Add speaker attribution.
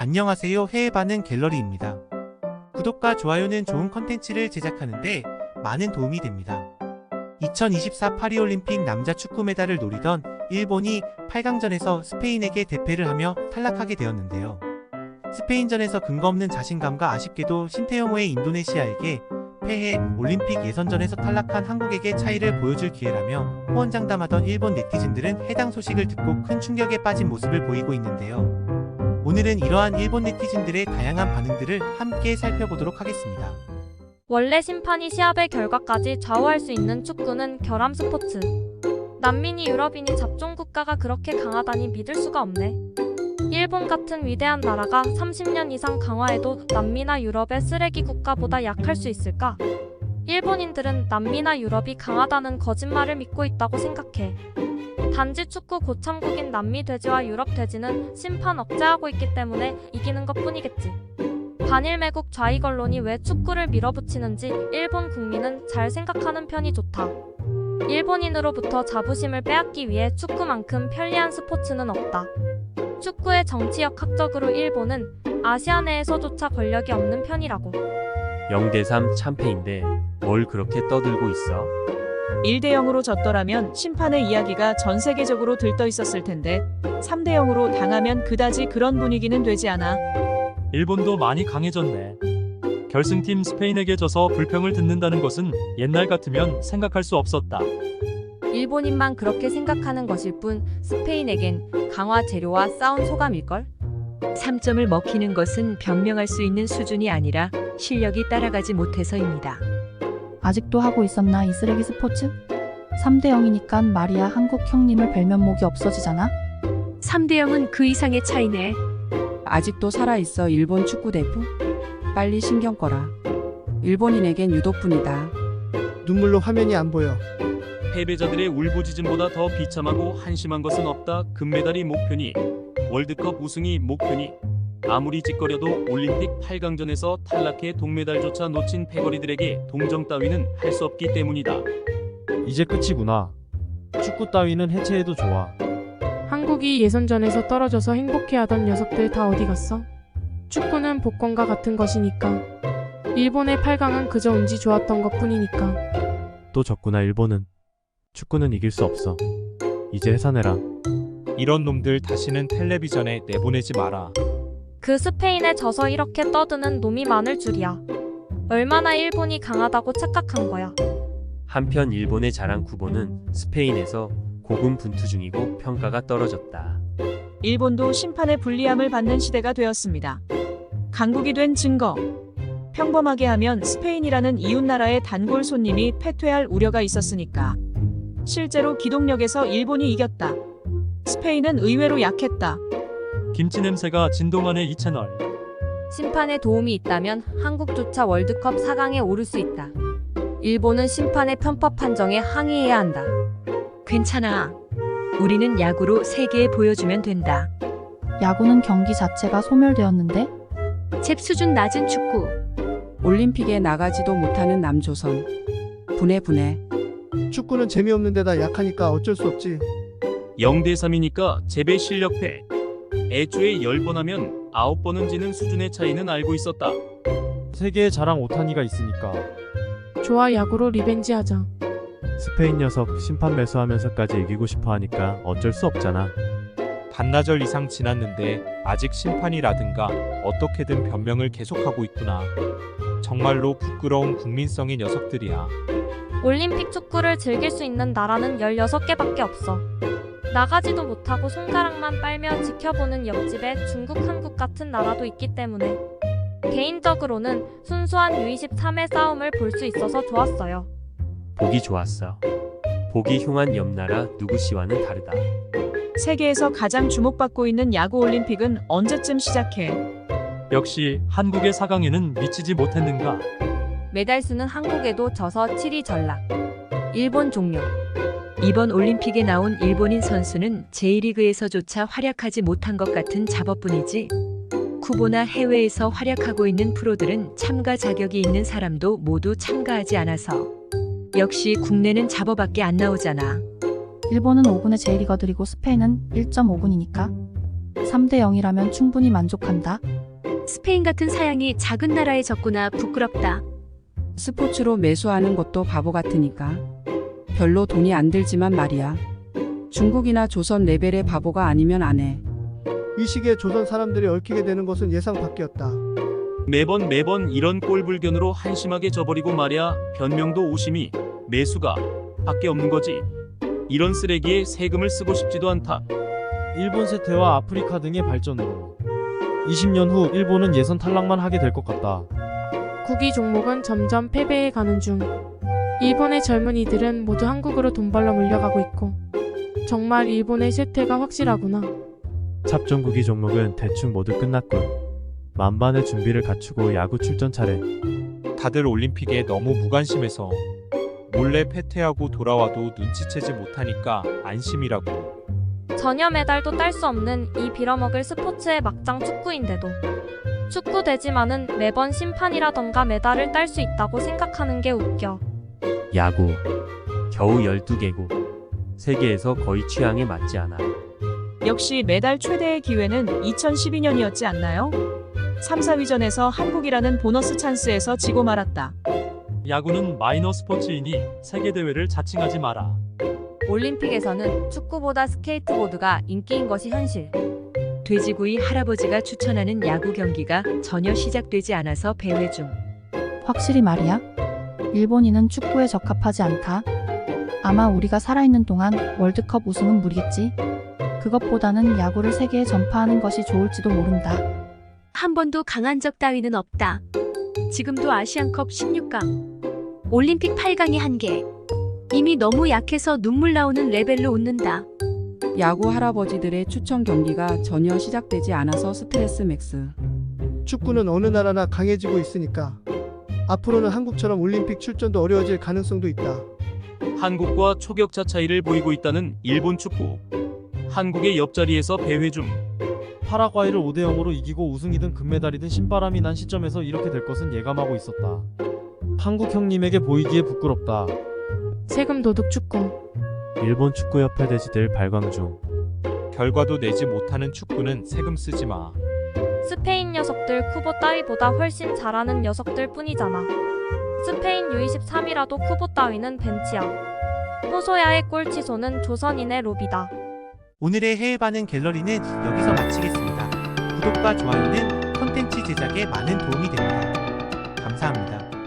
Speaker 1: 안녕하세요. 해외 반응 갤러리입니다. 구독과 좋아요는 좋은 컨텐츠를 제작하는데 많은 도움이 됩니다. 2024 파리올림픽 남자 축구 메달을 노리던 일본이 8강전에서 스페인에게 대패를 하며 탈락하게 되었는데요. 스페인전에서 근거 없는 자신감과 아쉽게도 신태용호의 인도네시아에게 패해 올림픽 예선전에서 탈락한 한국에게 차이를 보여줄 기회라며 호언장담하던 일본 네티즌들은 해당 소식을 듣고 큰 충격에 빠진 모습을 보이고 있는데요. 오늘은 이러한 일본 네티즌들의 다양한 반응들을 함께 살펴보도록 하겠습니다.
Speaker 2: 원래 심판이 시합의 결과까지 좌우할 수 있는 축구는 결함 스포츠. 난민이 유럽인이 잡종 국가가 그렇게 강하다니 믿을 수가 없네. 일본 같은 위대한 나라가 30년 이상 강화해도 남미나 유럽의 쓰레기 국가보다 약할 수 있을까? 일본인들은 남미나 유럽이 강하다는 거짓말을 믿고 있다고 생각해. 단지 축구 고참국인 남미 돼지와 유럽 돼지는 심판 억제하고 있기 때문에 이기는 것뿐이겠지. 반일 매국 좌익 언론이 왜 축구를 밀어붙이는지 일본 국민은 잘 생각하는 편이 좋다. 일본인으로부터 자부심을 빼앗기 위해 축구만큼 편리한 스포츠는 없다. 축구의 정치역 학적으로 일본은 아시아 내에서조차 권력이 없는 편이라고.
Speaker 3: 0대3 참패인데 뭘 그렇게 떠들고 있어?
Speaker 4: 1대0으로 졌더라면 심판의 이야기가 전 세계적으로 들떠 있었을 텐데 3대0으로 당하면 그다지 그런 분위기는 되지 않아.
Speaker 5: 일본도 많이 강해졌네. 결승팀 스페인에게 져서 불평을 듣는다는 것은 옛날 같으면 생각할 수 없었다.
Speaker 6: 일본인만 그렇게 생각하는 것일 뿐 스페인에겐 강화 재료와 싸운 소감일걸?
Speaker 7: 3점을 먹히는 것은 변명할 수 있는 수준이 아니라 실력이 따라가지 못해서입니다.
Speaker 8: 아직도 하고 있었나 이 쓰레기 스포츠? 3대0이니깐 말이야 한국 형님을 벨면목이 없어지잖아?
Speaker 7: 3대0은 그 이상의 차이네.
Speaker 9: 아직도 살아있어 일본 축구대부? 빨리 신경 꺼라. 일본인에겐 유독뿐이다.
Speaker 10: 눈물로 화면이 안 보여.
Speaker 5: 패배자들의 울부짖음보다 더 비참하고 한심한 것은 없다. 금메달이 목표니 월드컵 우승이 목표니 아무리 짓거려도 올림픽 8강전에서 탈락해 동메달조차 놓친 패거리들에게 동정 따위는 할 수 없기 때문이다.
Speaker 11: 이제 끝이구나. 축구 따위는 해체해도 좋아.
Speaker 12: 한국이 예선전에서 떨어져서 행복해하던 녀석들 다 어디 갔어? 축구는 복권과 같은 것이니까. 일본의 8강은 그저 운지 좋았던 것뿐이니까.
Speaker 11: 또 졌구나 일본은. 축구는 이길 수 없어. 이제 해산해라.
Speaker 13: 이런 놈들 다시는 텔레비전에 내보내지 마라.
Speaker 2: 그 스페인에 져서 이렇게 떠드는 놈이 많을 줄이야. 얼마나 일본이 강하다고 착각한 거야.
Speaker 3: 한편 일본의 자랑 쿠보는 스페인에서 고군분투 중이고 평가가 떨어졌다.
Speaker 4: 일본도 심판의 불리함을 받는 시대가 되었습니다. 강국이 된 증거. 평범하게 하면 스페인이라는 이웃나라의 단골 손님이 패퇴할 우려가 있었으니까. 실제로 기동력에서 일본이 이겼다. 스페인은 의외로 약했다.
Speaker 5: 김치 냄새가 진동하네 이 채널.
Speaker 6: 심판의 도움이 있다면 한국조차 월드컵 4강에 오를 수 있다. 일본은 심판의 편법 판정에 항의해야 한다.
Speaker 7: 괜찮아. 우리는 야구로 세계에 보여주면 된다.
Speaker 8: 야구는 경기 자체가 소멸되었는데?
Speaker 7: 잽 수준 낮은 축구.
Speaker 9: 올림픽에 나가지도 못하는 남조선. 분해.
Speaker 10: 축구는 재미없는 데다 약하니까 어쩔 수 없지.
Speaker 5: 0대3이니까 재배 실력패. 애초에 10번 하면 9번은 지는 수준의 차이는 알고 있었다.
Speaker 11: 세계의 자랑 오타니가 있으니까.
Speaker 12: 좋아, 야구로 리벤지 하자.
Speaker 11: 스페인 녀석 심판 매수하면서까지 이기고 싶어 하니까 어쩔 수 없잖아.
Speaker 13: 반나절 이상 지났는데 아직 심판이라든가 어떻게든 변명을 계속하고 있구나. 정말로 부끄러운 국민성의 녀석들이야.
Speaker 2: 올림픽 축구를 즐길 수 있는 나라는 16개밖에 없어. 나가지도 못하고 손가락만 빨며 지켜보는 옆집에 중국, 한국 같은 나라도 있기 때문에 개인적으로는 순수한 U23의 싸움을 볼 수 있어서 좋았어요.
Speaker 3: 보기 좋았어. 보기 흉한 옆나라 누구씨와는 다르다.
Speaker 4: 세계에서 가장 주목받고 있는 야구 올림픽은 언제쯤 시작해?
Speaker 5: 역시 한국의 4강에는 미치지 못했는가.
Speaker 6: 메달 수는 한국에도 져서 7위 전락. 일본 종료.
Speaker 7: 이번 올림픽에 나온 일본인 선수는 J리그에서조차 활약하지 못한 것 같은 잡업뿐이지. 쿠보나 해외에서 활약하고 있는 프로들은 참가 자격이 있는 사람도 모두 참가하지 않아서. 역시 국내는 잡어밖에 안 나오잖아.
Speaker 8: 일본은 5군의 J리거들이고 스페인은 1.5군이니까. 3대 0이라면 충분히 만족한다.
Speaker 14: 스페인 같은 사양이 작은 나라에 졌구나. 부끄럽다.
Speaker 9: 스포츠로 매수하는 것도 바보 같으니까. 별로 돈이 안 들지만 말이야. 중국이나 조선 레벨의 바보가 아니면 안 해.
Speaker 10: 이 시기에 조선 사람들이 얽히게 되는 것은 예상 밖이었다.
Speaker 5: 매번 이런 꼴불견으로 한심하게 져버리고 말야. 변명도 오심이 매수가 밖에 없는 거지. 이런 쓰레기에 세금을 쓰고 싶지도 않다.
Speaker 11: 일본 세태와 아프리카 등의 발전으로 20년 후 일본은 예선 탈락만 하게 될 것 같다.
Speaker 12: 국위 종목은 점점 패배해 가는 중. 일본의 젊은이들은 모두 한국으로 돈 벌러 물려가고 있고 정말 일본의 쇠퇴가 확실하구나.
Speaker 11: 잡종국이 종목은 대충 모두 끝났군. 만반의 준비를 갖추고 야구 출전 차례.
Speaker 13: 다들 올림픽에 너무 무관심해서 몰래 패퇴하고 돌아와도 눈치채지 못하니까 안심이라고.
Speaker 2: 전혀 메달도 딸 수 없는 이 빌어먹을 스포츠의 막장 축구인데도 축구 되지만은 매번 심판이라던가 메달을 딸 수 있다고 생각하는 게 웃겨.
Speaker 3: 야구. 겨우 12개국. 세계에서 거의 취향에 맞지 않아.
Speaker 4: 역시 메달 최대의 기회는 2012년이었지 않나요? 3, 4위전에서 한국이라는 보너스 찬스에서 지고 말았다.
Speaker 5: 야구는 마이너 스포츠이니 세계대회를 자칭하지 마라.
Speaker 6: 올림픽에서는 축구보다 스케이트보드가 인기인 것이 현실. 돼지구이 할아버지가 추천하는 야구 경기가 전혀 시작되지 않아서 배회 중.
Speaker 8: 확실히 말이야. 일본인은 축구에 적합하지 않다. 아마 우리가 살아있는 동안 월드컵 우승은 무리겠지. 그것보다는 야구를 세계에 전파하는 것이 좋을지도 모른다.
Speaker 14: 한 번도 강한 적 따위는 없다. 지금도 아시안컵 16강, 올림픽 8강이 한계. 이미 너무 약해서 눈물 나오는 레벨로 웃는다.
Speaker 9: 야구 할아버지들의 추천 경기가 전혀 시작되지 않아서 스트레스 맥스.
Speaker 10: 축구는 어느 나라나 강해지고 있으니까 앞으로는 한국처럼 올림픽 출전도 어려워질 가능성도 있다.
Speaker 5: 한국과 초격차 차이를 보이고 있다는 일본 축구. 한국의 옆자리에서 배회 중.
Speaker 11: 파라과이를 5대 0으로 이기고 우승이든 금메달이든 신바람이 난 시점에서 이렇게 될 것은 예감하고 있었다. 한국 형님에게 보이기에 부끄럽다.
Speaker 12: 세금 도둑 축구.
Speaker 11: 일본 축구협회 대지들 발광 중.
Speaker 13: 결과도 내지 못하는 축구는 세금 쓰지 마.
Speaker 2: 스페인 녀석들 쿠보 따위보다 훨씬 잘하는 녀석들 뿐이잖아. 스페인 U23이라도 쿠보 따위는 벤치야. 호소야의 골 취소는 조선인의 로비다.
Speaker 1: 오늘의 해외 반응 갤러리는 여기서 마치겠습니다. 구독과 좋아요는 콘텐츠 제작에 많은 도움이 됩니다. 감사합니다.